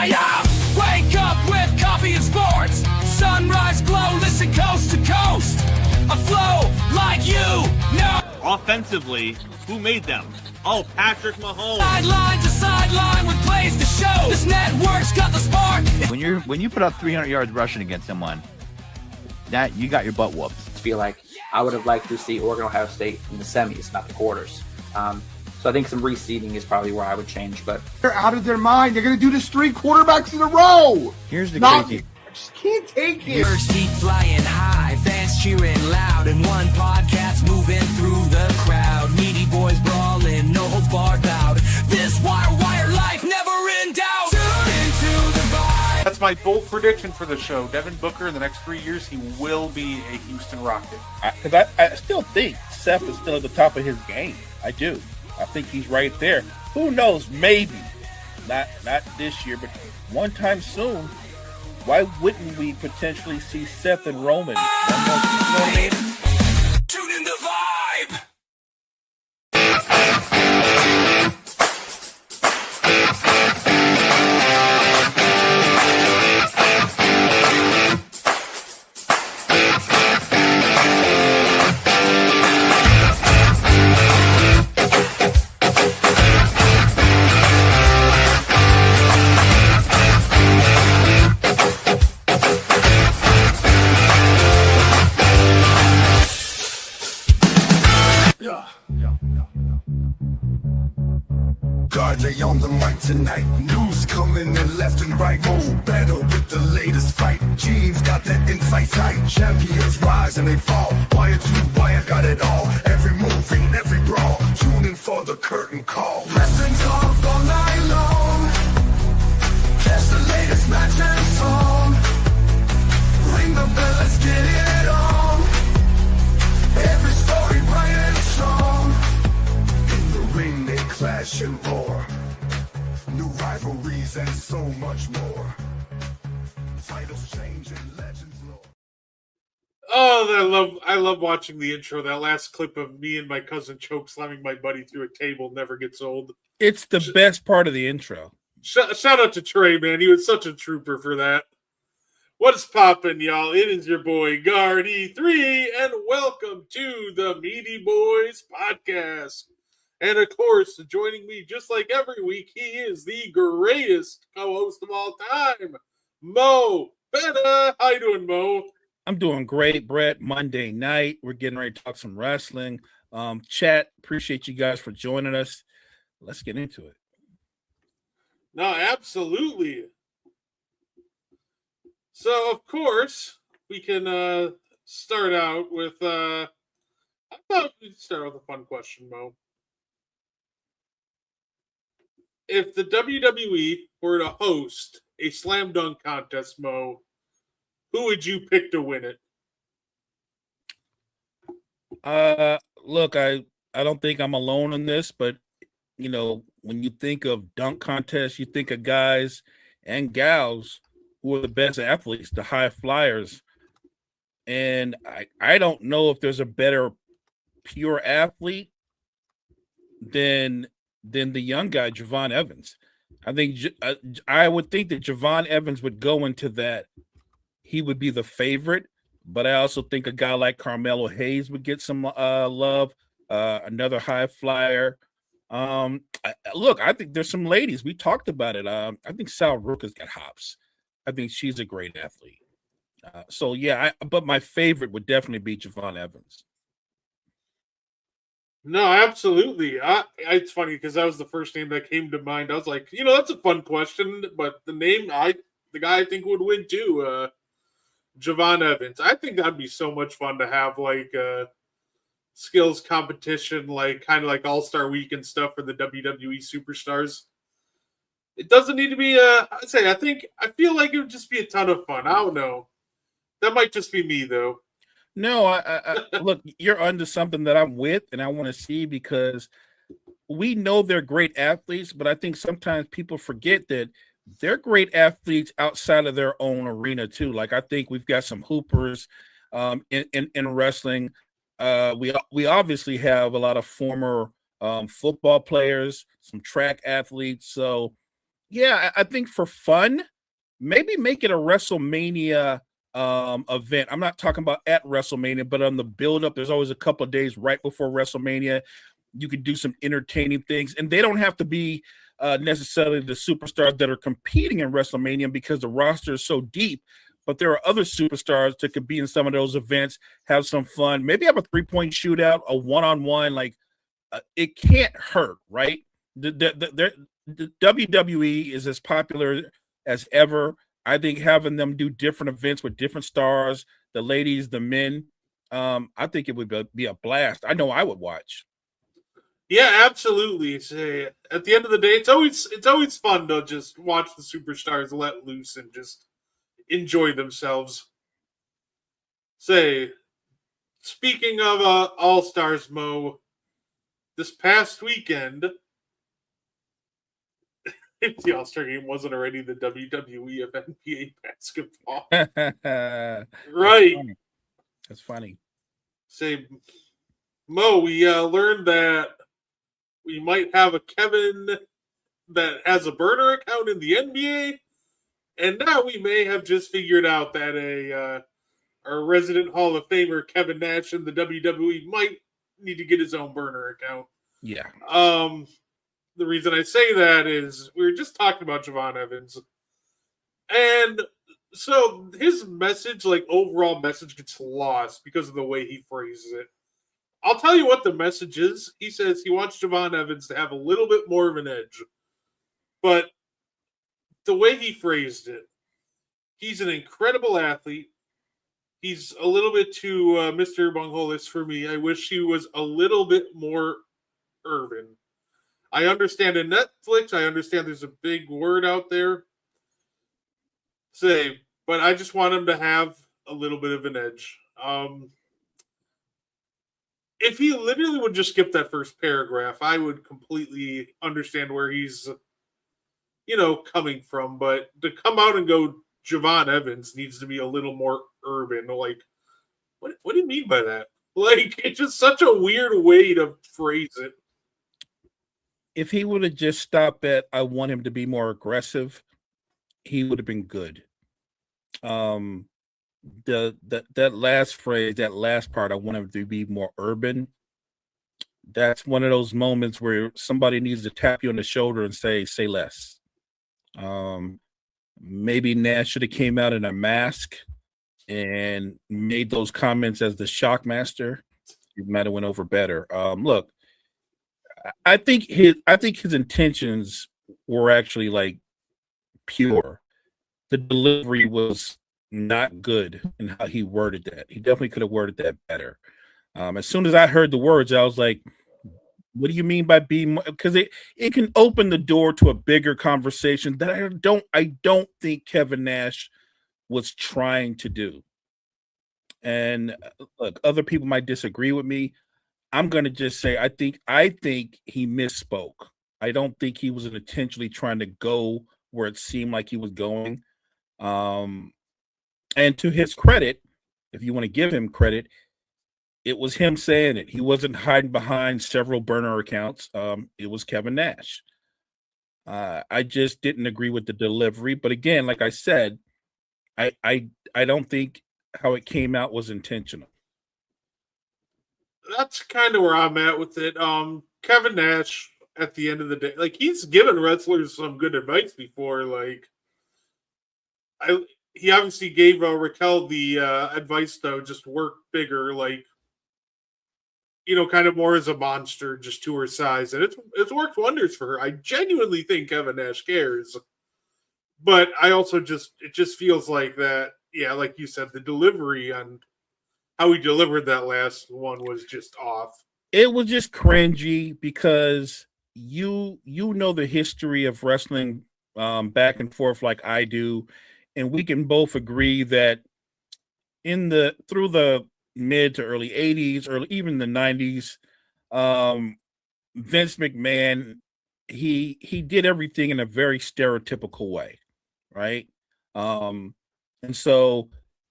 Yeah. Wake up with coffee and sports. Sunrise glow, listen coast to coast. A flow like you know. Offensively, who made them? Oh, Patrick Mahomes. Sideline to sideline with plays to show. This network's got the spark. When you put up 300 yards rushing against someone, that you got your butt whooped. I feel like I would have liked to see Oregon, Ohio State in the semis, not the quarters. So I think some reseeding is probably where I would change. But they're out of their mind. They're going to do this 3 quarterbacks in a row. Here's the crazy. I just can't take it. Birds keep flying high, fans cheering loud, and one podcast moving through the crowd. Meaty boys brawling, no holds barred bout. This wire life never in doubt. Tune into the vibe. That's my bold prediction for the show. Devin Booker, in the next 3 years, he will be a Houston Rocket. Because I still think Seth is still at the top of his game. I do. I think he's right there. Who knows? Maybe. Not this year, but one time soon. Why wouldn't we potentially see Seth and Roman? Tune in the vibe. Gardi on the mic tonight. News coming in left and right. Mo better with the latest fight. Gene's got that insight tight. Champions rise and they fall. Wire to wire, got it all. Every move and every brawl. Tune in for the curtain call. Wrestling talk all night long. Catch the latest match and song. Ring the bell, let's get it on. Every story bright and strong. In the ring they clash and roar. New rivalries and so much more. Titles change and legends lore. Oh, I love watching the intro. That last clip of me and my cousin choke slamming my buddy through a table never gets old. It's the best part of the intro. Shout out to Trey, man. He was such a trooper for that. What's poppin', y'all? It is your boy Gardi3, and welcome to the Meaty Boys podcast. And of course, joining me just like every week, he is the greatest co-host of all time, Mo. How you doing, Mo? I'm doing great, Brett. Monday night, we're getting ready to talk some wrestling. Chat, appreciate you guys for joining us. Let's get into it. No, absolutely. So, of course, we can start out with, I thought we'd start with a fun question, Mo. If the WWE were to host a slam dunk contest, Mo, who would you pick to win it? Look, I don't think I'm alone in this, but you know, when you think of dunk contests, you think of guys and gals who are the best athletes, the high flyers. And I don't know if there's a better pure athlete than the young guy, Javon Evans. I think I would think that Javon Evans would go into that. He would be the favorite, but I also think a guy like Carmelo Hayes would get some love. Another high flyer. Look, I think there's some ladies. We talked about it. I think Sal Rook has got hops. I think she's a great athlete. So yeah, but my favorite would definitely be Javon Evans. No, absolutely. It's funny because that was the first name that came to mind. I was like, that's a fun question, but the guy I think would win too, Javon Evans. I think that'd be so much fun to have like skills competition, like kind of like All-Star Week and stuff for the WWE superstars. It doesn't need to be I feel like it would just be a ton of fun. I don't know. That might just be me though. No, I look, you're onto something that I'm with and I want to see, because we know they're great athletes, but I think sometimes people forget that they're great athletes outside of their own arena too. Like I think we've got some hoopers. in wrestling. We obviously have a lot of former football players, some track athletes. So yeah, I think for fun, maybe make it a WrestleMania event. I'm not talking about at WrestleMania, but on the build up, there's always a couple of days right before WrestleMania. You could do some entertaining things, and they don't have to be necessarily the superstars that are competing in WrestleMania because the roster is so deep. But there are other superstars that could be in some of those events, have some fun, maybe have a 3-point shootout, a one-on-one. Like it can't hurt, right? The WWE is as popular as ever. I think having them do different events with different stars, the ladies, the men, I think it would be a blast. I know I would watch. Yeah, absolutely. Say, at the end of the day, it's always fun to just watch the superstars let loose and just enjoy themselves. Say, speaking of All Stars, Mo, this past weekend, if the All Star game wasn't already the WWE of NBA basketball, right? That's funny. Say, Mo, we learned that we might have a Kevin that has a burner account in the NBA, and now we may have just figured out that our resident Hall of Famer Kevin Nash in the WWE might need to get his own burner account. Yeah. The reason I say that is we were just talking about Javon Evans, and so his message, like overall message, gets lost because of the way he phrases it. I'll tell you what the message is. He says he wants Javon Evans to have a little bit more of an edge, but the way he phrased it, he's an incredible athlete. He's a little bit too Mr. Bungolis for me. I wish he was a little bit more urban. I understand in Netflix, I understand there's a big word out there. But I just want him to have a little bit of an edge. If he literally would just skip that first paragraph, I would completely understand where he's, coming from. But to come out and go, Javon Evans needs to be a little more urban. Like, what do you mean by that? Like, it's just such a weird way to phrase it. If he would have just stopped at, I want him to be more aggressive, he would have been good. That last phrase, that last part, I want him to be more urban. That's one of those moments where somebody needs to tap you on the shoulder and say less. Maybe Nash should have came out in a mask and made those comments as the Shockmaster. It might have went over better. Look, I think his intentions were actually like pure. The delivery was not good in how he worded that. He definitely could have worded that better. As soon as I heard the words, I was like, what do you mean by being? Because it can open the door to a bigger conversation that I don't think Kevin Nash was trying to do. And look, other people might disagree with me. I'm going to just say I think he misspoke. I don't think he was intentionally trying to go where it seemed like he was going. And to his credit, if you want to give him credit, it was him saying it. He wasn't hiding behind several burner accounts. It was Kevin Nash. I just didn't agree with the delivery. But again, like I said, I don't think how it came out was intentional. That's kind of where I'm at with it. Kevin Nash, at the end of the day, like he's given wrestlers some good advice before. Like, he obviously gave Raquel the advice to just work bigger, like kind of more as a monster, just to her size, and it's worked wonders for her. I genuinely think Kevin Nash cares, but I also it just feels like that. Yeah, like you said, the delivery on how he delivered that last one was just off. It was just cringy because you know the history of wrestling back and forth like I do, and we can both agree that through the mid to early 80s, or even the 90s, Vince McMahon, he did everything in a very stereotypical way, right? And so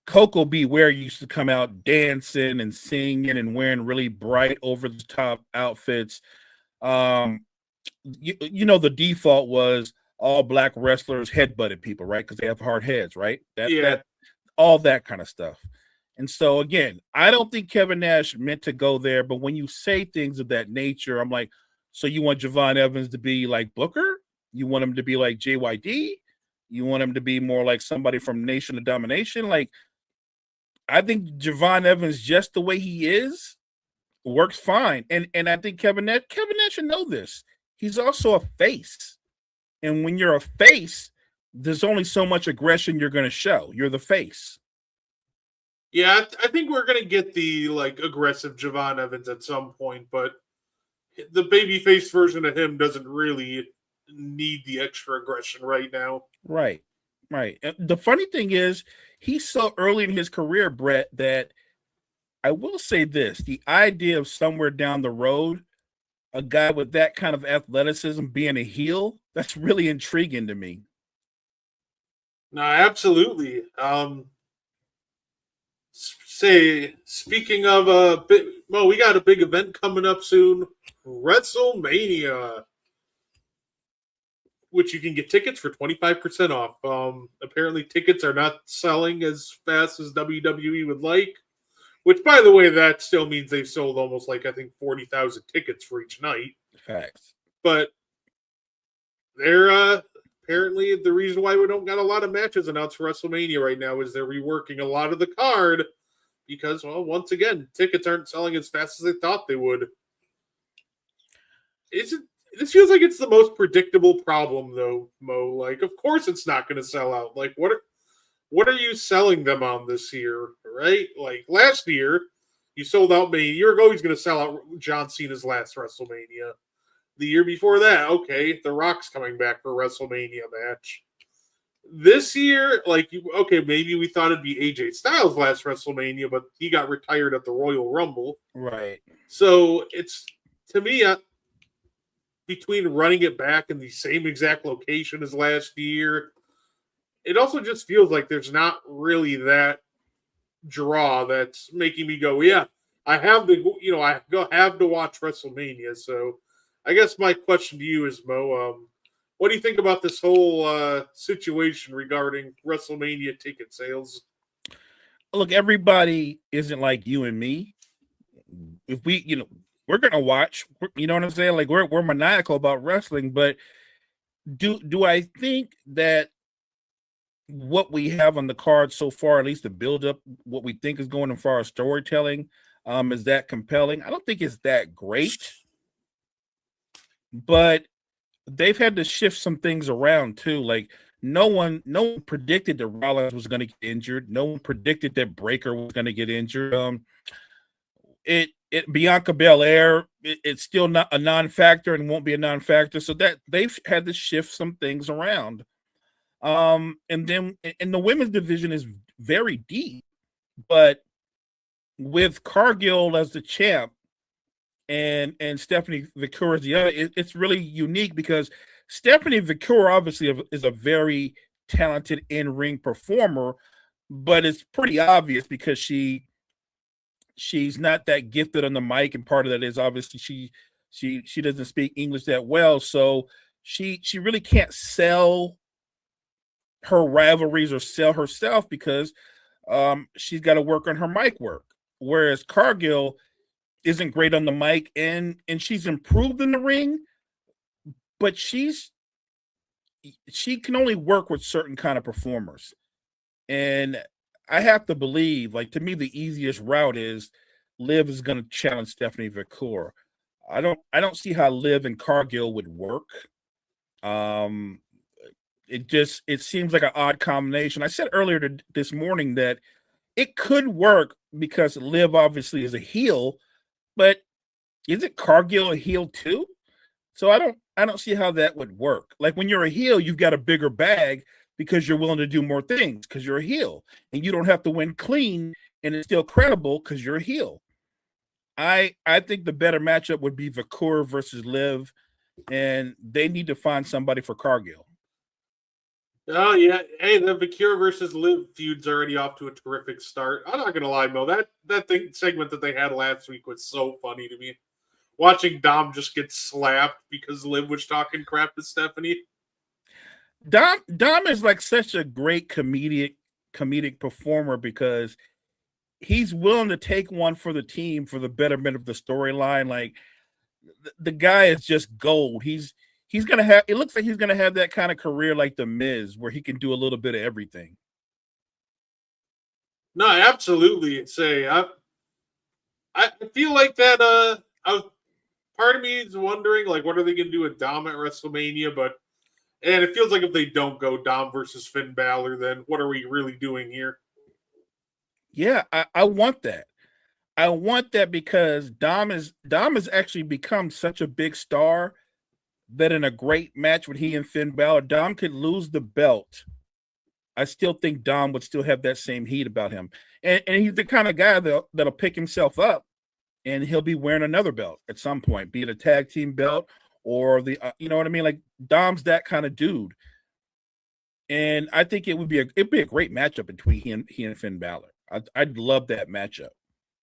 Coco Beware used to come out dancing and singing and wearing really bright over the top outfits. The default was all black wrestlers headbutted people, right? Because they have hard heads, right? That all that kind of stuff. And so again, I don't think Kevin Nash meant to go there, but when you say things of that nature, I'm like, so you want Javon Evans to be like Booker? You want him to be like JYD? You want him to be more like somebody from Nation of Domination? Like, I think Javon Evans, just the way he is, works fine. And I think Kevin Nash should know this. He's also a face. And when you're a face, there's only so much aggression you're going to show. You're the face. Yeah, I think we're going to get the aggressive Javon Evans at some point, but the babyface version of him doesn't really need the extra aggression right now. Right. The funny thing is, he's so early in his career, Brett, that I will say this: the idea of somewhere down the road, a guy with that kind of athleticism being a heel, that's really intriguing to me. No, absolutely. Speaking of we got a big event coming up soon, WrestleMania, which you can get tickets for 25% off. Apparently tickets are not selling as fast as WWE would like, which, by the way, that still means they've sold almost 40,000 tickets for each night. Facts. But they're apparently the reason why we don't got a lot of matches announced for WrestleMania right now is they're reworking a lot of the card because, well, once again, tickets aren't selling as fast as they thought they would. This feels like it's the most predictable problem, though, Mo. Of course it's not going to sell out. What are you selling them on this year, right? Last year, you sold out Mania. A year ago, he's going to sell out John Cena's last WrestleMania. The year before that, okay, The Rock's coming back for a WrestleMania match. This year, maybe we thought it'd be AJ Styles' last WrestleMania, but he got retired at the Royal Rumble. Right. So it's, to me, between running it back in the same exact location as last year, it also just feels like there's not really that draw that's making me go, yeah, I have to watch WrestleMania. So I guess my question to you is, Mo, what do you think about this whole situation regarding WrestleMania ticket sales? Look, everybody isn't like you and me. If we're gonna watch, you know what I'm saying? We're maniacal about wrestling, but do I think that what we have on the card so far, at least to build up what we think is going as far as storytelling, is that compelling? I don't think it's that great, but they've had to shift some things around too. No one predicted that Rollins was going to get injured. No one predicted that Breaker was going to get injured. Bianca Belair, it's still not a non-factor and won't be a non-factor. So that they've had to shift some things around. And the women's division is very deep, but with Cargill as the champ and Stephanie Victoria as the other, it's really unique because Stephanie Victoria obviously is a very talented in-ring performer, but it's pretty obvious because she's not that gifted on the mic, and part of that is obviously she doesn't speak English that well, so she really can't sell her rivalries or sell herself because she's got to work on her mic work. Whereas Cargill isn't great on the mic, and she's improved in the ring, but she can only work with certain kind of performers. And I have to believe, to me, the easiest route is Liv is going to challenge Stephanie Victoria. I don't see how Liv and Cargill would work. It seems like an odd combination. I said earlier this morning that it could work because Liv obviously is a heel, but isn't Cargill a heel too? So I don't see how that would work. When you're a heel, you've got a bigger bag because you're willing to do more things because you're a heel, and you don't have to win clean and it's still credible because you're a heel. I think the better matchup would be Victoria versus Liv, and they need to find somebody for Cargill. Oh yeah, hey, the Bakura versus Liv feud's already off to a terrific start. I'm not gonna lie, Mo. That segment that they had last week was so funny to me. Watching Dom just get slapped because Liv was talking crap to Stephanie. Dom is like such a great comedic performer because he's willing to take one for the team for the betterment of the storyline. Like the guy is just gold. He's gonna have. It looks like he's gonna have that kind of career like the Miz, where he can do a little bit of everything. No, absolutely. I feel like that. Part of me is wondering, like, what are they gonna do with Dom at WrestleMania? And it feels like if they don't go Dom versus Finn Balor, then what are we really doing here? Yeah, I want that. I want that because Dom has actually become such a big star that in a great match with he and Finn Balor, Dom could lose the belt. I still think Dom would still have that same heat about him. And he's the kind of guy that'll pick himself up and he'll be wearing another belt at some point, be it a tag team belt or the, you know what I mean? Like Dom's that kind of dude. And I think it'd be a great matchup between he and Finn Balor. I'd love that matchup.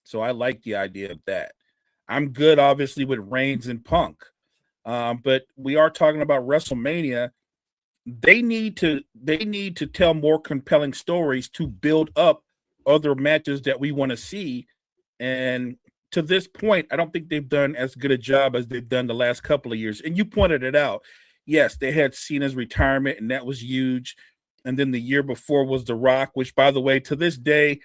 So I like the idea of that. I'm good, obviously, with Reigns and Punk. But we are talking about WrestleMania. They need to tell more compelling stories to build up other matches that we want to see. And to this point, I don't think they've done as good a job as they've done the last couple of years. And you pointed it out. Yes, they had Cena's retirement, and that was huge. And then the year before was The Rock, which, by the way, to this day,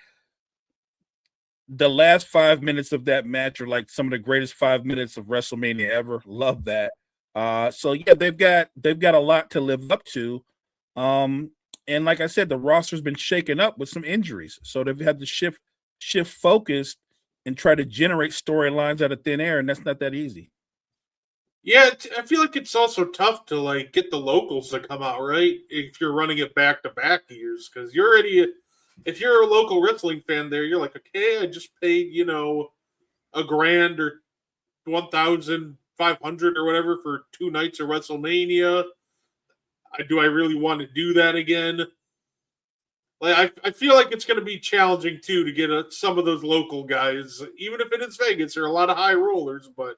the last 5 minutes of that match are like some of the greatest 5 minutes of WrestleMania ever. Love that. So yeah, they've got a lot to live up to. And like I said, the roster's been shaken up with some injuries, so they've had to shift focus and try to generate storylines out of thin air, and that's not that easy. Yeah, I feel like it's also tough to like get the locals to come out, right? If you're running it back to back years, because you're already, if you're a local wrestling fan there, you're like, okay, I just paid, $1,000 or 1,500 or whatever for 2 nights of WrestleMania. Do I really want to do that again? Like, I feel like it's going to be challenging too to get some of those local guys, even if it is Vegas. There are a lot of high rollers, but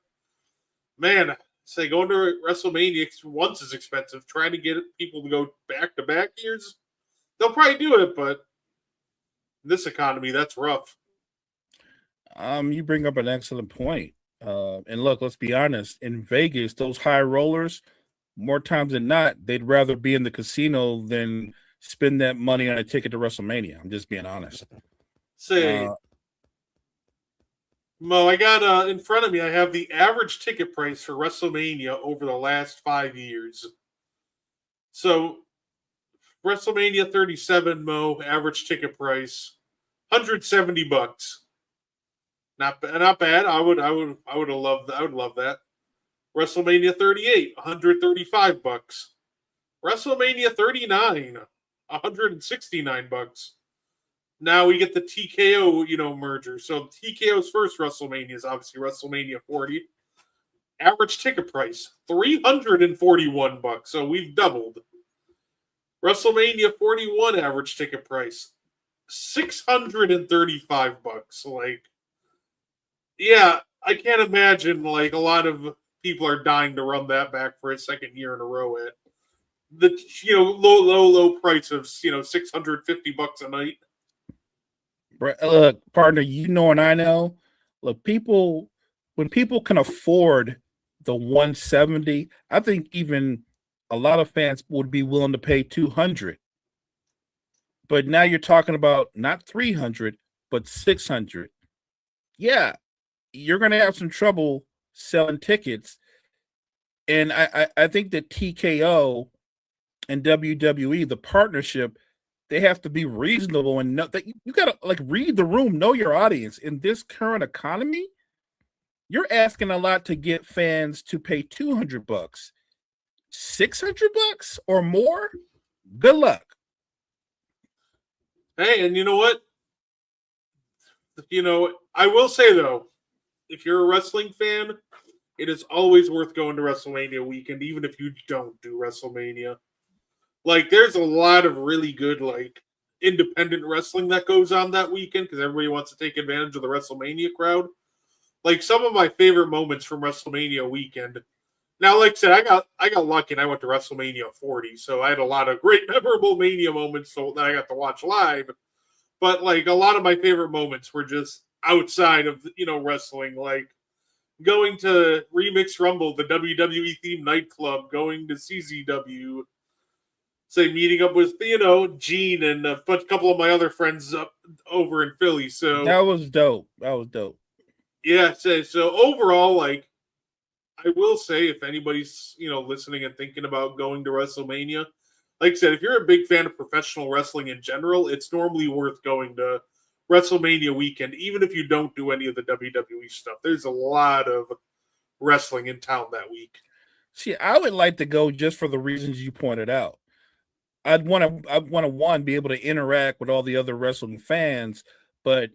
man, say going to WrestleMania once is expensive. Trying to get people to go back to back years, they'll probably do it, but in this economy, that's rough. You bring up an excellent point. And look, let's be honest. In Vegas, those high rollers, more times than not, they'd rather be in the casino than spend that money on a ticket to WrestleMania. I'm just being honest. Mo, I got in front of me, I have the average ticket price for WrestleMania over the last 5 years. So, WrestleMania 37, Mo, average ticket price, $170. Not bad. I would have loved that. I would love that. WrestleMania 38, $135. WrestleMania 39, $169. Now we get the TKO, merger. So TKO's first WrestleMania is obviously WrestleMania 40. Average ticket price, $341. So we've doubled. WrestleMania 41 average ticket price, $635. Like, yeah, I can't imagine like a lot of people are dying to run that back for a second year in a row at the low price of $650 a night. Look, partner, and I know. Look, when people can afford the 170, I think even a lot of fans would be willing to pay 200. But now you're talking about not 300, but 600. Yeah, you're going to have some trouble selling tickets. And I think that TKO and WWE, the partnership, they have to be reasonable and know that you got to like read the room, know your audience. In this current economy, you're asking a lot to get fans to pay $200, $600 or more. Good luck. Hey, and you know what? I will say though, if you're a wrestling fan, it is always worth going to WrestleMania weekend, even if you don't do WrestleMania. Like, there's a lot of really good, like, independent wrestling that goes on that weekend because everybody wants to take advantage of the WrestleMania crowd. Like, some of my favorite moments from WrestleMania weekend. Now, like I said, I got lucky and I went to WrestleMania 40, so I had a lot of great memorable Mania moments that I got to watch live. But like a lot of my favorite moments were just outside of wrestling, like going to Remix Rumble, the WWE themed nightclub, going to CZW, say meeting up with Gene and a couple of my other friends up over in Philly. So That was dope. That was dope. yeah, so overall, like I will say, if anybody's listening and thinking about going to WrestleMania, like I said, if you're a big fan of professional wrestling in general, it's normally worth going to WrestleMania weekend, even if you don't do any of the WWE stuff. There's a lot of wrestling in town that week. See, I would like to go just for the reasons you pointed out. I want to one, be able to interact with all the other wrestling fans, but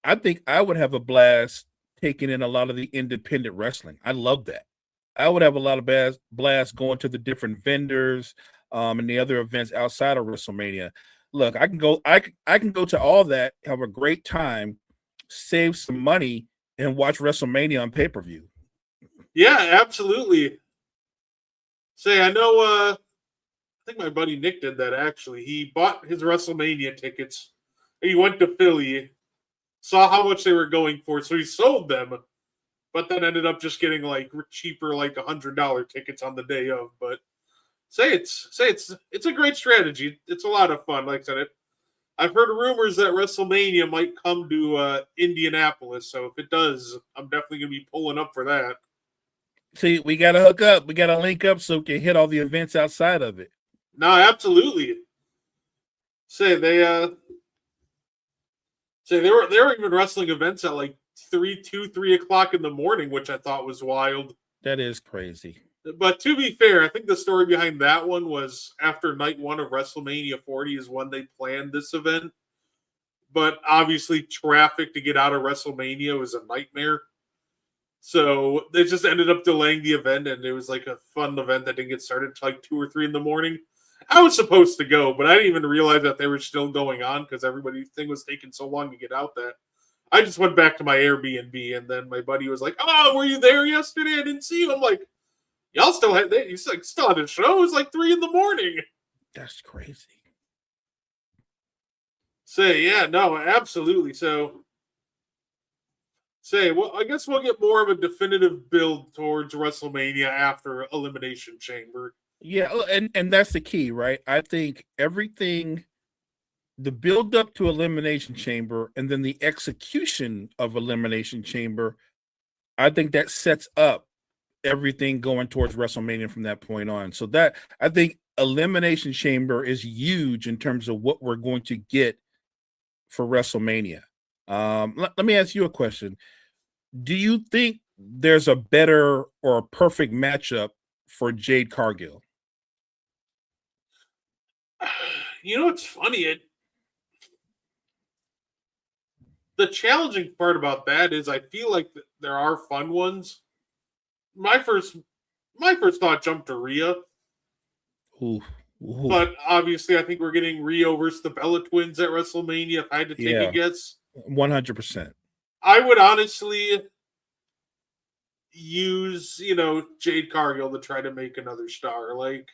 I think I would have a blast taking in a lot of the independent wrestling. I love that. I would have a lot of blast going to the different vendors and the other events outside of WrestleMania. Look, I can go to all that, have a great time, save some money, and watch WrestleMania on pay-per-view. Yeah, absolutely. Say, I know I think my buddy Nick did that actually. He bought his WrestleMania tickets. He went to Philly, saw how much they were going for, so he sold them, but then ended up just getting like cheaper, like $100 tickets on the day of. But it's a great strategy. It's a lot of fun. Like I said, I've heard rumors that WrestleMania might come to Indianapolis, so if it does, I'm definitely gonna be pulling up for that. See, we got to hook up. We got to link up so we can hit all the events outside of it. No, absolutely. Say they were even wrestling events at like 3 o'clock in the morning, which I thought was wild. That is crazy. But to be fair, I think the story behind that one was after night one of WrestleMania 40 is when they planned this event. But obviously, traffic to get out of WrestleMania was a nightmare. So they just ended up delaying the event, and it was like a fun event that didn't get started until like 2 or 3 in the morning. I was supposed to go, but I didn't even realize that they were still going on because everybody's thing was taking so long to get out that I just went back to my Airbnb, and then my buddy was like, "Oh, were you there yesterday? I didn't see you." I'm like, "Y'all still had you still had a show? It was like 3 in the morning." That's crazy. Say, yeah, no, absolutely. So, well, I guess we'll get more of a definitive build towards WrestleMania after Elimination Chamber. Yeah, and that's the key, right? I think everything, the build up to Elimination Chamber and then the execution of Elimination Chamber, I think that sets up everything going towards WrestleMania from that point on. So that I think Elimination Chamber is huge in terms of what we're going to get for WrestleMania. Let me ask you a question. Do you think there's a better or a perfect matchup for Jade Cargill? It's funny. The challenging part about that is I feel like there are fun ones. My first thought jumped to Rhea. Ooh. But obviously, I think we're getting Rio versus the Bella Twins at WrestleMania. If I had to take a guess, 100%. I would honestly use, Jade Cargill to try to make another star. Like,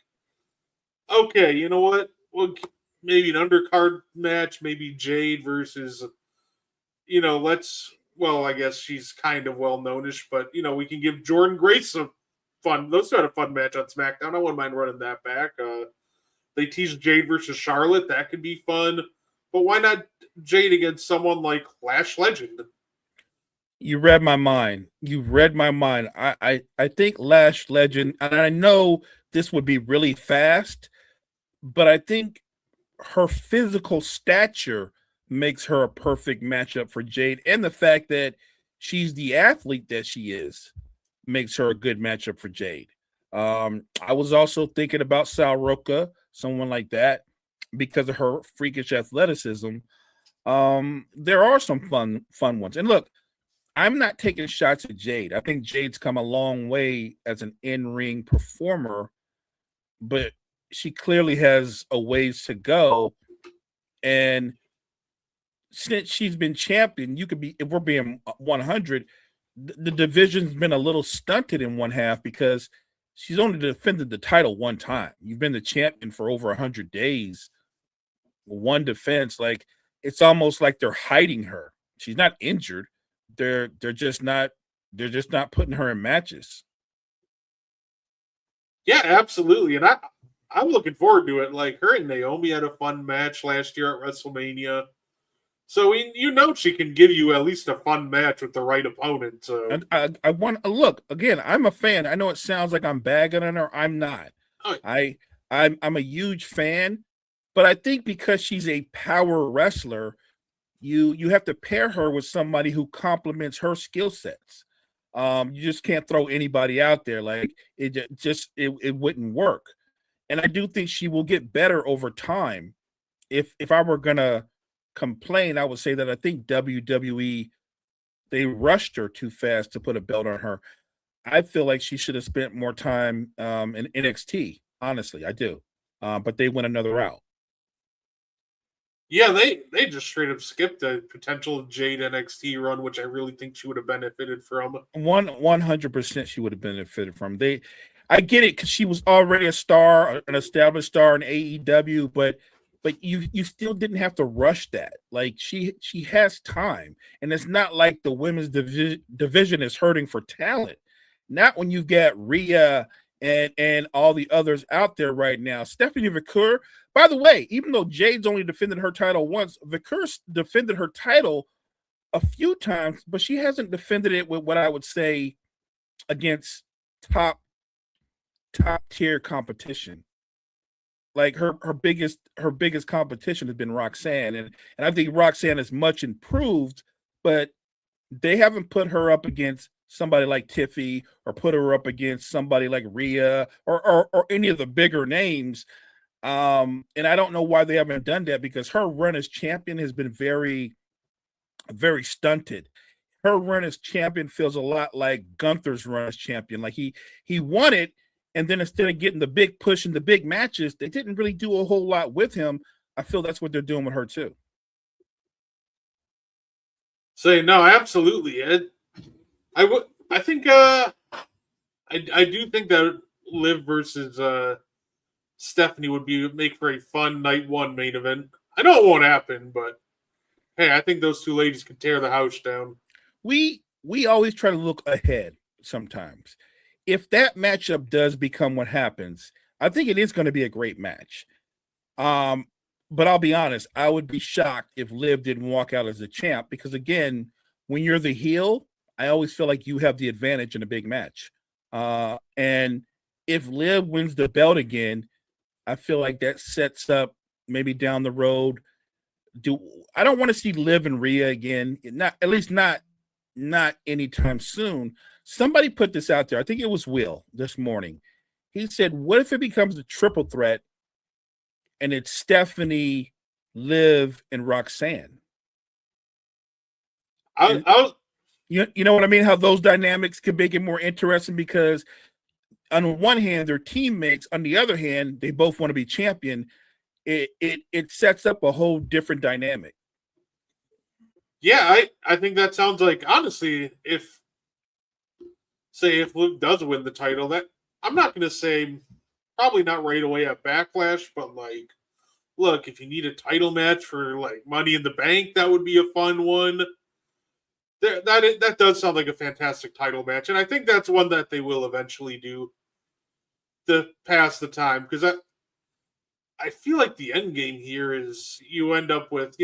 okay, you know what? Well, maybe an undercard match, maybe Jade versus, I guess she's kind of well-knownish, but, we can give Jordan Grace a fun. Those two had a fun match on SmackDown. I wouldn't mind running that back. They teased Jade versus Charlotte. That could be fun. But why not Jade against someone like Lash Legend? You read my mind. I think Lash Legend, and I know this would be really fast, but I think her physical stature makes her a perfect matchup for Jade. And the fact that she's the athlete that she is makes her a good matchup for Jade. I was also thinking about Sal Roca, someone like that, because of her freakish athleticism. There are some fun ones. And look, I'm not taking shots at Jade. I think Jade's come a long way as an in-ring performer, but she clearly has a ways to go. And since she's been champion, you could be, if we're being 100, the division's been a little stunted in one half because she's only defended the title one time. You've been the champion for over 100 days. One defense, like it's almost like they're hiding her. She's not injured. They're just not putting her in matches. Yeah, absolutely. And I'm looking forward to it. Like her and Naomi had a fun match last year at WrestleMania. So you know she can give you at least a fun match with the right opponent. So And I want to look again. I'm a fan. I know it sounds like I'm bagging on her. I'm not. Oh. I'm a huge fan, but I think because she's a power wrestler, you have to pair her with somebody who complements her skill sets. You just can't throw anybody out there. Like it wouldn't work. And I do think she will get better over time. If I were gonna complain, I would say that I think WWE, they rushed her too fast to put a belt on her. I feel like she should have spent more time in NXT. Honestly, I do. But they went another route. yeah, they just straight up skipped the potential Jade NXT run, which I really think she would have benefited from. 100% she would have benefited from. I get it because she was already a star, an established star in AEW, but you still didn't have to rush that. Like she has time, and it's not like the women's division is hurting for talent. Not when you've got Rhea and all the others out there right now. Stephanie Vicour, by the way, even though Jade's only defended her title once, Vicour's defended her title a few times, but she hasn't defended it with what I would say against top tier competition. Like her biggest competition has been Roxanne, and I think Roxanne is much improved, but they haven't put her up against somebody like Tiffy or put her up against somebody like Rhea or any of the bigger names. And I don't know why they haven't done that, because her run as champion has been very, very stunted. Her run as champion feels a lot like Gunther's run as champion. Like he won it, and then instead of getting the big push in the big matches, they didn't really do a whole lot with him. I feel that's what they're doing with her too. Say no, absolutely. I think I do think that Liv versus Stephanie would make for a fun night one main event. I know it won't happen, but hey, I think those two ladies can tear the house down. We always try to look ahead sometimes. If that matchup does become what happens, I think it is going to be a great match. But I'll be honest, I would be shocked if Liv didn't walk out as a champ, because again, when you're the heel, I always feel like you have the advantage in a big match. And if Liv wins the belt again, I feel like that sets up maybe down the road. I don't want to see Liv and Rhea again, not anytime soon. Somebody put this out there. I think it was Will this morning. He said, what if it becomes a triple threat and it's Stephanie, Liv, and Roxanne? You know what I mean? How those dynamics could make it more interesting, because on one hand, they're teammates. On the other hand, they both want to be champion. It sets up a whole different dynamic. Yeah, I think that sounds like, honestly, if Liv does win the title, that I'm not going to say probably not right away at Backlash, but like, look, if you need a title match for like Money in the Bank, that would be a fun one. That does sound like a fantastic title match, and I think that's one that they will eventually do to pass the time, because I feel like the end game here is you end up with,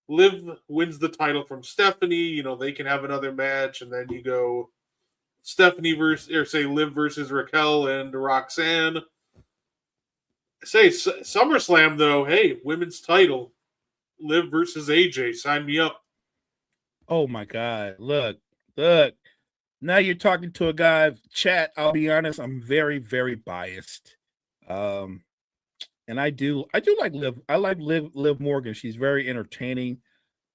Liv wins the title from Stephanie, they can have another match, and then you go Stephanie Liv versus Raquel and Roxanne. Say SummerSlam though, hey, women's title, Liv versus AJ, sign me up. Oh my God! Look! Now you're talking to a guy. Chat. I'll be honest. I'm very, very biased. And I do like Liv. I like Liv Morgan. She's very entertaining.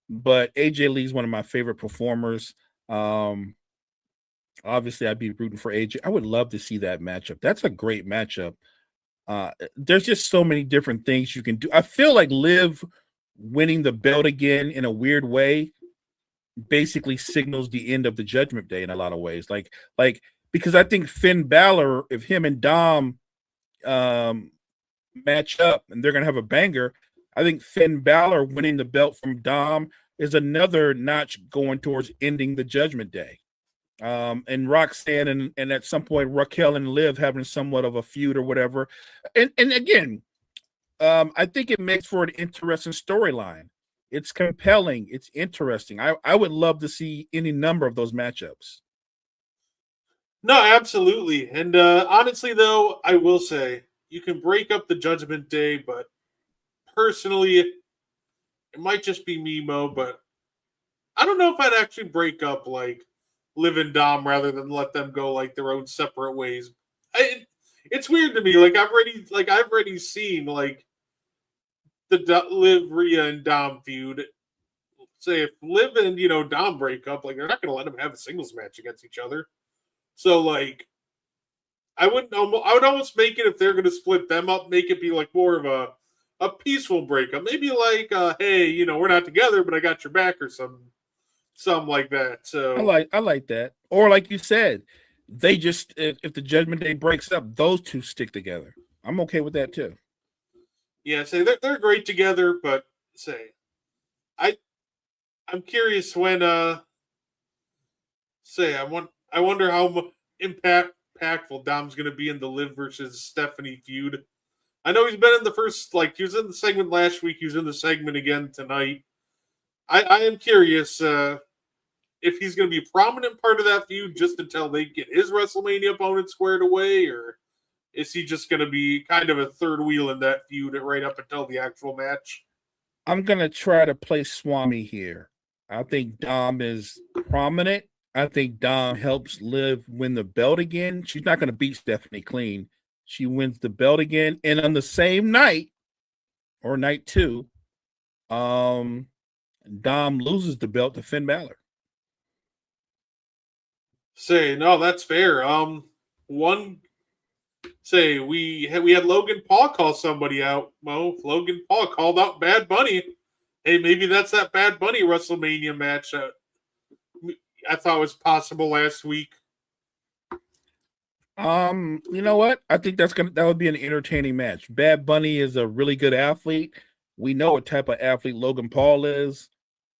But AJ Lee's one of my favorite performers. Obviously, I'd be rooting for AJ. I would love to see that matchup. That's a great matchup. There's just so many different things you can do. I feel like Liv winning the belt again in a weird way basically signals the end of the Judgment Day in a lot of ways. Like because I think Finn Balor, if him and Dom match up and they're gonna have a banger, I think Finn Balor winning the belt from Dom is another notch going towards ending the Judgment Day. And Roxanne and at some point Raquel and Liv having somewhat of a feud or whatever. And again, I think it makes for an interesting storyline. It's compelling. It's interesting. I would love to see any number of those matchups. No, absolutely. And honestly, though, I will say you can break up the Judgment Day, but personally, it might just be me, Mo, but I don't know if I'd actually break up like Liv and Dom rather than let them go like their own separate ways. It's weird to me. Like I've already seen like the Liv, Rhea, and Dom feud. Say if Liv and Dom break up, like they're not going to let them have a singles match against each other. So like, I would almost make it if they're going to split them up, make it be like more of a peaceful breakup. Maybe like, hey, we're not together, but I got your back or something like that. So I like that. Or like you said, they just if the Judgment Day breaks up, those two stick together. I'm okay with that too. Yeah, say they're great together, but say I'm curious when I wonder how impactful Dom's going to be in the Liv versus Stephanie feud. I know he's been in the first, he was in the segment last week. He was in the segment again tonight. I am curious if he's going to be a prominent part of that feud just until they get his WrestleMania opponent squared away, or is he just going to be kind of a third wheel in that feud right up until the actual match? I'm going to try to play Swami here. I think Dom is prominent. I think Dom helps Liv win the belt again. She's not going to beat Stephanie clean. She wins the belt again. And on the same night, or night two, Dom loses the belt to Finn Balor. Say, no, that's fair. We had Logan Paul call somebody out, Mo. Logan Paul called out Bad Bunny. Hey, maybe that's that Bad Bunny WrestleMania match that I thought was possible last week. You know what? I think that would be an entertaining match. Bad Bunny is a really good athlete. We know what type of athlete Logan Paul is.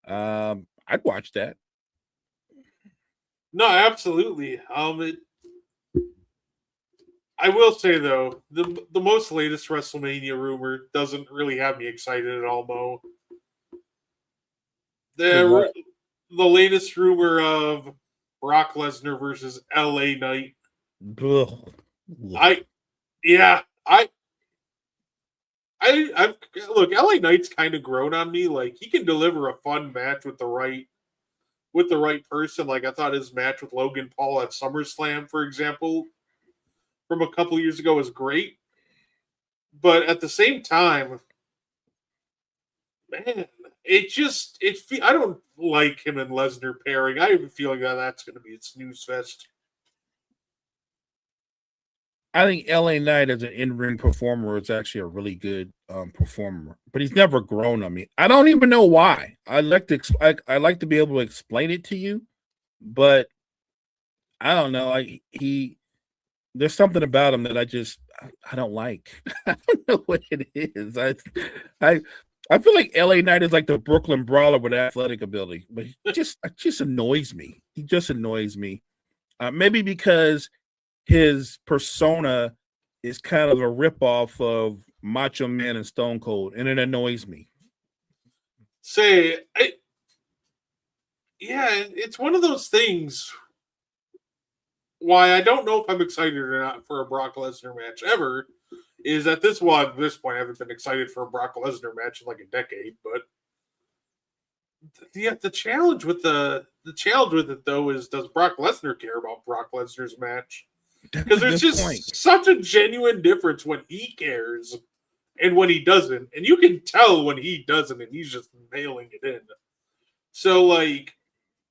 I'd watch that. No, absolutely. I will say though, the most latest WrestleMania rumor doesn't really have me excited at all, Mo. The latest rumor of Brock Lesnar versus LA Knight. Ugh. Look, LA Knight's kind of grown on me. Like he can deliver a fun match with the right person. Like I thought his match with Logan Paul at SummerSlam, for example, from a couple years ago was great. But at the same time, man, I don't like him and Lesnar pairing. I have a feeling that that's going to be a snooze fest. I think LA Knight as an in-ring performer is actually a really good performer, but he's never grown on me. I don't even know why. I like to be able to explain it to you, but I don't know. There's something about him that I don't like. I don't know what it is. I feel like LA Knight is like the Brooklyn Brawler with athletic ability, but he just annoys me. He just annoys me. Maybe because his persona is kind of a ripoff of Macho Man and Stone Cold, and it annoys me. It's one of those things why I don't know if I'm excited or not for a Brock Lesnar match ever. Is at this point I haven't been excited for a Brock Lesnar match in like a decade, but the challenge with it though is, does Brock Lesnar care about Brock Lesnar's match? Because there's just such a genuine difference when he cares and when he doesn't, and you can tell when he doesn't and he's just mailing it in. So like,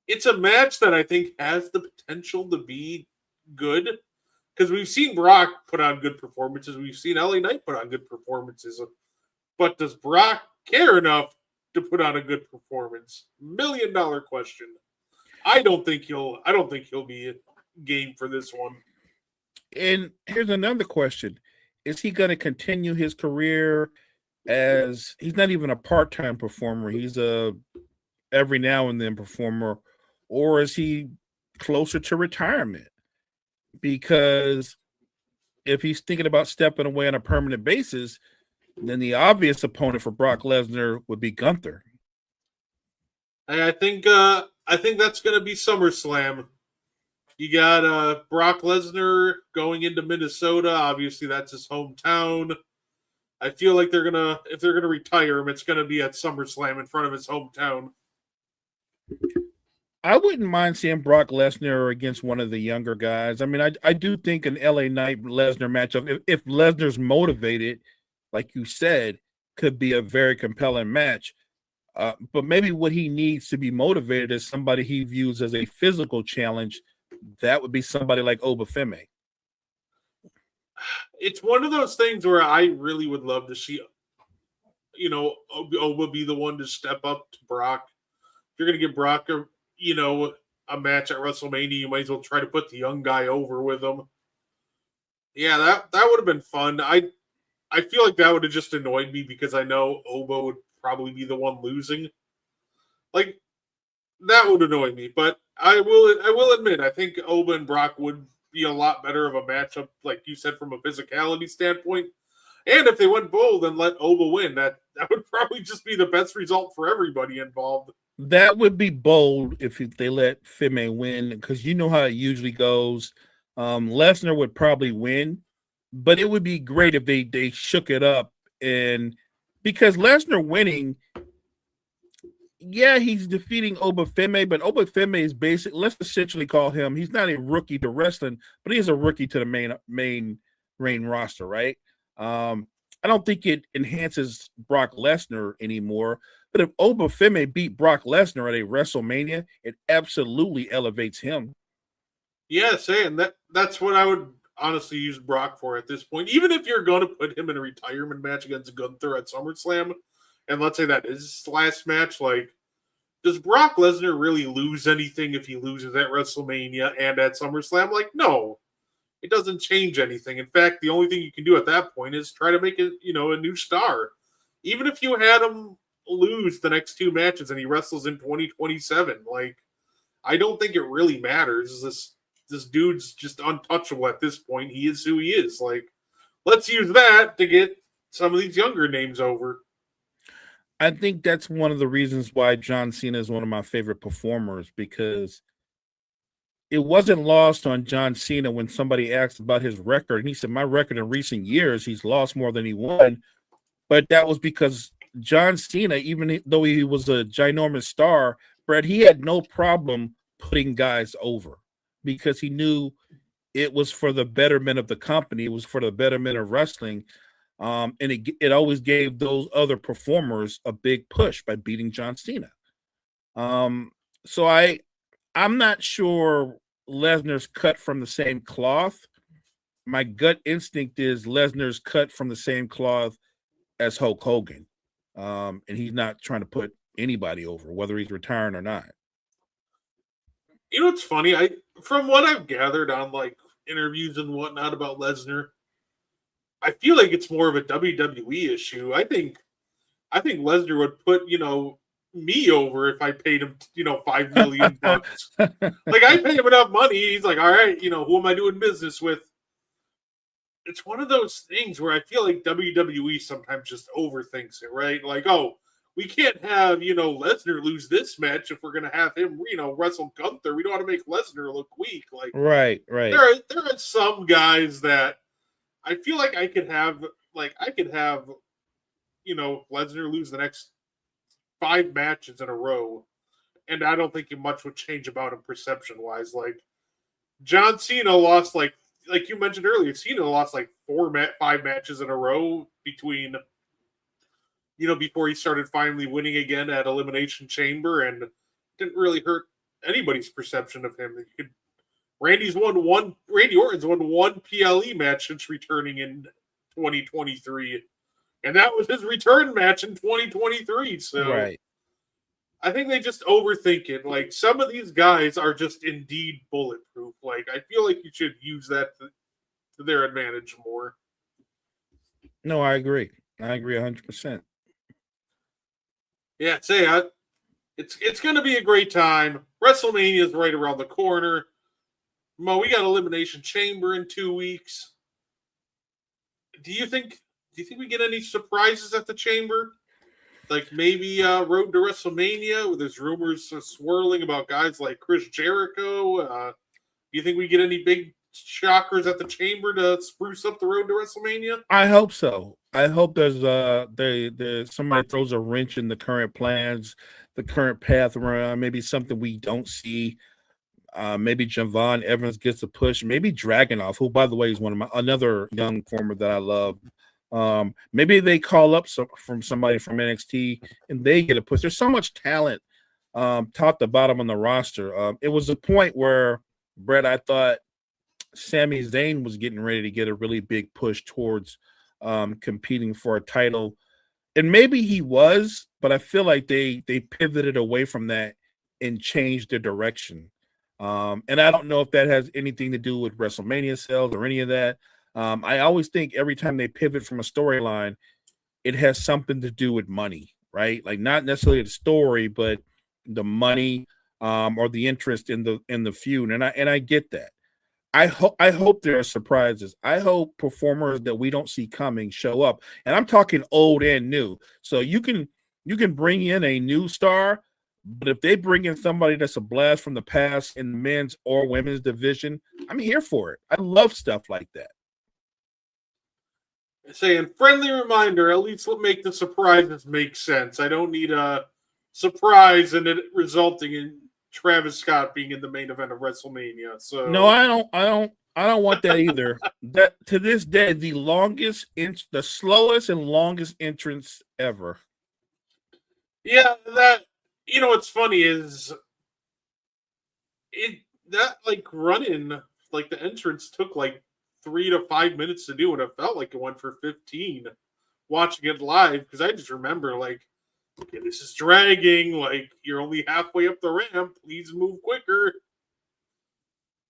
it's a match that I think has the potential to be good because we've seen Brock put on good performances. We've seen LA Knight put on good performances. But does Brock care enough to put on a good performance? $1 million question. I don't think he'll be game for this one. And here's another question. Is he going to continue his career as he's not even a part-time performer? He's a every now and then performer, or is he closer to retirement? Because if he's thinking about stepping away on a permanent basis, then the obvious opponent for Brock Lesnar would be Gunther. I think that's going to be SummerSlam. You got Brock Lesnar going into Minnesota. Obviously, that's his hometown. I feel like if they're gonna retire him, it's gonna be at SummerSlam in front of his hometown. I wouldn't mind seeing Brock Lesnar against one of the younger guys. I mean, I do think an LA Knight Lesnar matchup, if Lesnar's motivated, like you said, could be a very compelling match. But maybe what he needs to be motivated is somebody he views as a physical challenge. That would be somebody like Obafemi. It's one of those things where I really would love to see, Oba be the one to step up to Brock. If you're going to give Brock a match at WrestleMania, you might as well try to put the young guy over with him. Yeah, that would have been fun. I feel like that would have just annoyed me because I know Oba would probably be the one losing. Like, that would annoy me. But I will admit, I think Oba and Brock would be a lot better of a matchup, like you said, from a physicality standpoint. And if they went bold and let Oba win, that would probably just be the best result for everybody involved. That would be bold if they let Femi win, because you know how it usually goes. Lesnar would probably win, but it would be great if they shook it up. And because Lesnar winning, yeah, he's defeating Obafemi, but Obafemi is let's essentially call him, he's not a rookie to wrestling, but he is a rookie to the main roster, right? I don't think it enhances Brock Lesnar anymore, but if Obafemi beat Brock Lesnar at a WrestleMania, it absolutely elevates him. Yeah, saying that's what I would honestly use Brock for at this point. Even if you're going to put him in a retirement match against Gunther at SummerSlam, and let's say that is his last match, like, does Brock Lesnar really lose anything if he loses at WrestleMania and at SummerSlam? Like, no. It doesn't change anything. In fact, the only thing you can do at that point is try to make it, a new star. Even if you had him lose the next two matches and he wrestles in 2027, like, I don't think it really matters. This dude's just untouchable at this point. He is who he is. Like, let's use that to get some of these younger names over. I think that's one of the reasons why John Cena is one of my favorite performers, because it wasn't lost on John Cena when somebody asked about his record. And he said, my record in recent years, he's lost more than he won. But that was because John Cena, even though he was a ginormous star, Brett, he had no problem putting guys over because he knew it was for the betterment of the company. It was for the betterment of wrestling. And it always gave those other performers a big push by beating John Cena. So I'm not sure Lesnar's cut from the same cloth. My gut instinct is Lesnar's cut from the same cloth as Hulk Hogan. And he's not trying to put anybody over, whether he's retiring or not. You know what's funny? From what I've gathered on like interviews and whatnot about Lesnar, I feel like it's more of a WWE issue. I think Lesnar would put, me over if I paid him, $5 million. Like, I pay him enough money. He's like, all right, who am I doing business with? It's one of those things where I feel like WWE sometimes just overthinks it, right? Like, oh, we can't have, Lesnar lose this match if we're going to have him, wrestle Gunther. We don't want to make Lesnar look weak. Like, right. There are some guys that I feel like I could have, Lesnar lose the next 5 matches in a row, and I don't think much would change about him perception-wise. Like, John Cena lost, like you mentioned earlier, Cena lost, 5 matches in a row between, before he started finally winning again at Elimination Chamber, and didn't really hurt anybody's perception of him. Randy Orton's won one PLE match since returning in 2023, and that was his return match in 2023. So Right. I think they just overthink it. Like, some of these guys are just indeed bulletproof. Like, I feel like you should use that to their advantage more. No, I agree. I agree 100%. Yeah, it's going to be a great time. WrestleMania is right around the corner. Mo, we got Elimination Chamber in 2 weeks. Do you think we get any surprises at the Chamber? Like maybe Road to WrestleMania, where there's rumors swirling about guys like Chris Jericho. Do you think we get any big shockers at the Chamber to spruce up the road to WrestleMania? I hope so. I hope there's somebody throws a wrench in the current plans, the current path around. Maybe something we don't see. Maybe Javon Evans gets a push. Maybe Dragunov, who by the way is another young former that I love. Maybe they call up from somebody from NXT and they get a push. There's so much talent top to bottom on the roster. It was a point where, Brett, I thought Sami Zayn was getting ready to get a really big push towards competing for a title. And maybe he was, but I feel like they pivoted away from that and changed their direction. And I don't know if that has anything to do with WrestleMania sales or any of that. I always think every time they pivot from a storyline, it has something to do with money, right? Like not necessarily the story, but the money or the interest in the feud. And I get that. I hope there are surprises. I hope performers that we don't see coming show up. And I'm talking old and new. So you can bring in a new star, but if they bring in somebody that's a blast from the past in the men's or women's division, I'm here for it. I love stuff like that. Saying friendly reminder, at least make the surprises make sense. I don't need a surprise and it resulting in Travis Scott being in the main event of WrestleMania. So no, I don't want that either. That to this day, the slowest and longest entrance ever. Yeah, that what's funny is that run-in, like the entrance took like 3 to 5 minutes to do, and it felt like it went for 15 watching it live, because I just remember like, okay, this is dragging, like you're only halfway up the ramp, please move quicker.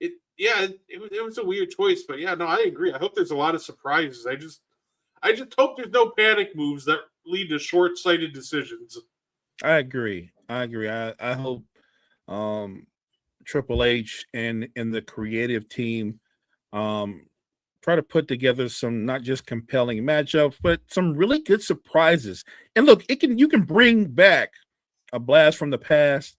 It was a weird choice, but yeah, no, I agree. I hope there's a lot of surprises. I just hope there's no panic moves that lead to short-sighted decisions. I agree. I hope Triple H and the creative team try to put together some not just compelling matchups, but some really good surprises. And look, you can bring back a blast from the past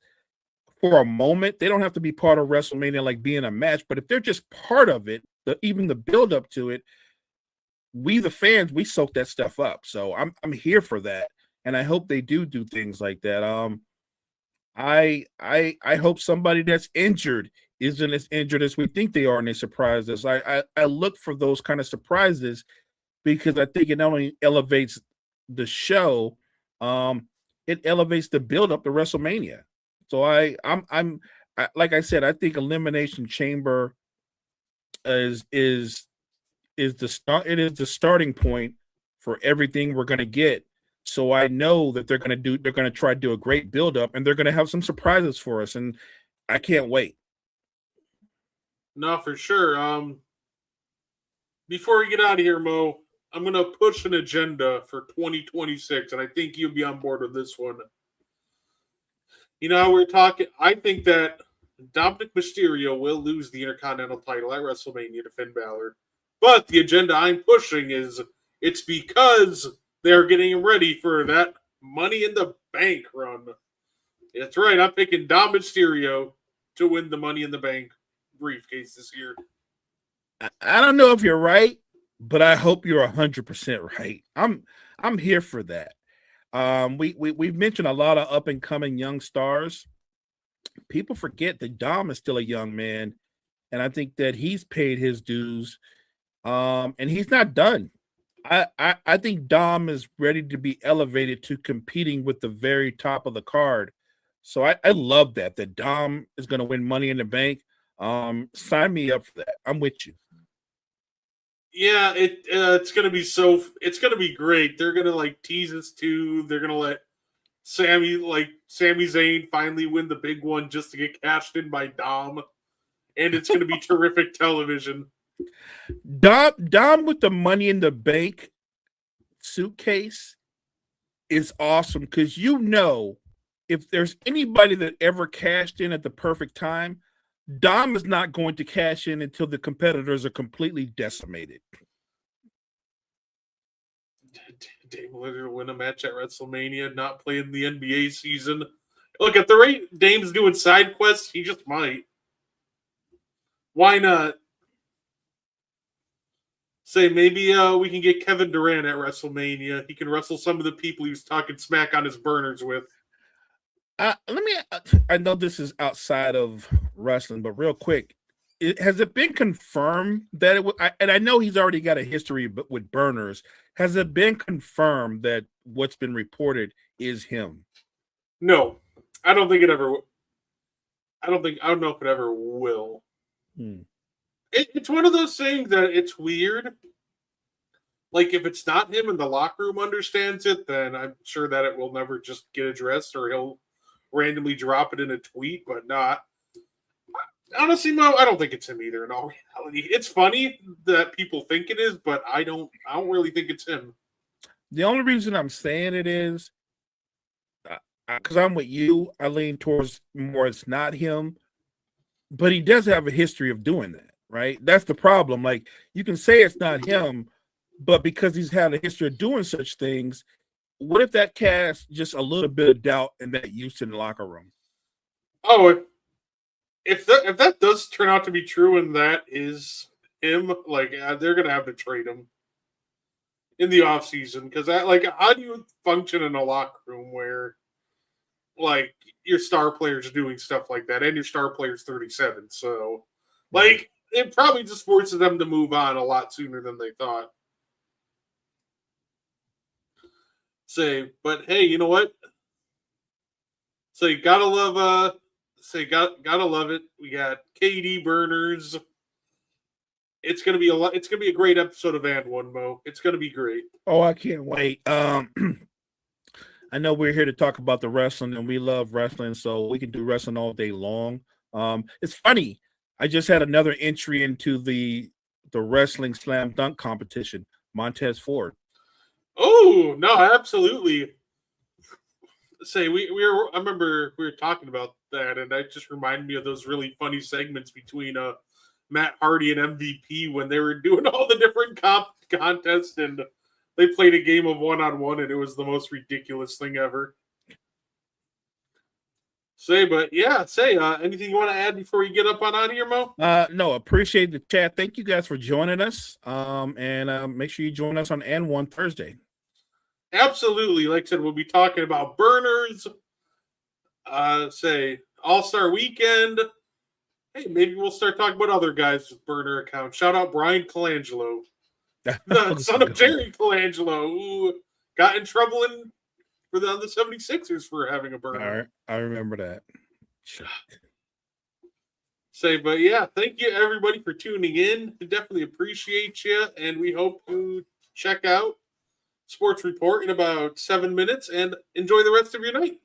for a moment. They don't have to be part of WrestleMania, like being a match, but if they're just part of it, even the build up to it, we the fans, we soak that stuff up. So I'm here for that, and I hope they do things like that. I hope somebody that's injured isn't as injured as we think they are, and they surprise us. I look for those kind of surprises because I think it not only elevates the show, it elevates the build up to WrestleMania. So I'm like I said, I think Elimination Chamber is the start. It is the starting point for everything we're going to get. So I know that they're going to try to do a great build up, and they're going to have some surprises for us, and I can't wait. No, for sure. Before we get out of here, Mo, I'm going to push an agenda for 2026, and I think you'll be on board with this one. You know, we're talking, I think that Dominic Mysterio will lose the Intercontinental title at WrestleMania to Finn Balor. But the agenda I'm pushing is it's because they're getting him ready for that Money in the Bank run. That's right. I'm picking Dom Mysterio to win the Money in the Bank briefcase this year. I don't know if you're right, but I hope you're 100% right. I'm here for that. We've mentioned a lot of up and coming young stars. People forget that Dom is still a young man, and I think that he's paid his dues. And he's not done. I think Dom is ready to be elevated to competing with the very top of the card. So I love that Dom is going to win Money in the Bank. Sign me up for that. I'm with you. Yeah, it's gonna be it's gonna be great. They're gonna like tease us too. They're gonna let Sami Zayn finally win the big one just to get cashed in by Dom, and it's gonna be terrific television. Dom with the Money in the Bank suitcase is awesome because if there's anybody that ever cashed in at the perfect time, Dom is not going to cash in until the competitors are completely decimated. Dame Lillard win a match at WrestleMania, not playing the NBA season. Look, at the rate Dame's doing side quests, he just might. Why not? Say maybe we can get Kevin Durant at WrestleMania. He can wrestle some of the people he was talking smack on his burners with. I know this is outside of wrestling, but real quick, has it been confirmed that and I know he's already got a history with burners. Has it been confirmed that what's been reported is him? No, I don't think it ever. I don't know if it ever will. It's one of those things that it's weird. Like, if it's not him and the locker room understands it, then I'm sure that it will never just get addressed, or he'll randomly drop it in a tweet, but not. Honestly, Mo, I don't think it's him either in all reality. It's funny that people think it is, but I don't really think it's him. The only reason I'm saying it is because I'm with you. I lean towards more it's not him, but he does have a history of doing that, right? That's the problem. Like, you can say it's not him, but because he's had a history of doing such things, what if that casts just a little bit of doubt in that Houston locker room? Oh, if that does turn out to be true and that is him, like, they're gonna have to trade him in the offseason, because how do you function in a locker room where like your star player's doing stuff like that and your star player's 37? So like it probably just forces them to move on a lot sooner than they thought. But hey, you know what? Gotta love gotta love it. We got KD burners. It's gonna be a great episode of And One, Mo. It's gonna be great. Oh, I can't wait. I know we're here to talk about the wrestling, and we love wrestling, so we can do wrestling all day long. It's funny. I just had another entry into the wrestling slam dunk competition. Montez Ford. Oh no, absolutely. I remember we were talking about that, and that just reminded me of those really funny segments between Matt Hardy and MVP when they were doing all the different contests, and they played a game of one-on-one, and it was the most ridiculous thing ever. Anything you want to add before you get up on out of here, Mo? No, appreciate the chat. Thank you guys for joining us. And make sure you join us on N1 Thursday. Absolutely. Like I said, we'll be talking about burners. All-Star Weekend. Hey, maybe we'll start talking about other guys with burner accounts. Shout out Brian Colangelo, the son of Jerry Colangelo, who got in trouble on the 76ers for having a burner. All right, I remember that. Thank you everybody for tuning in. We definitely appreciate you, and we hope you check out Sports Report in about 7 minutes and enjoy the rest of your night.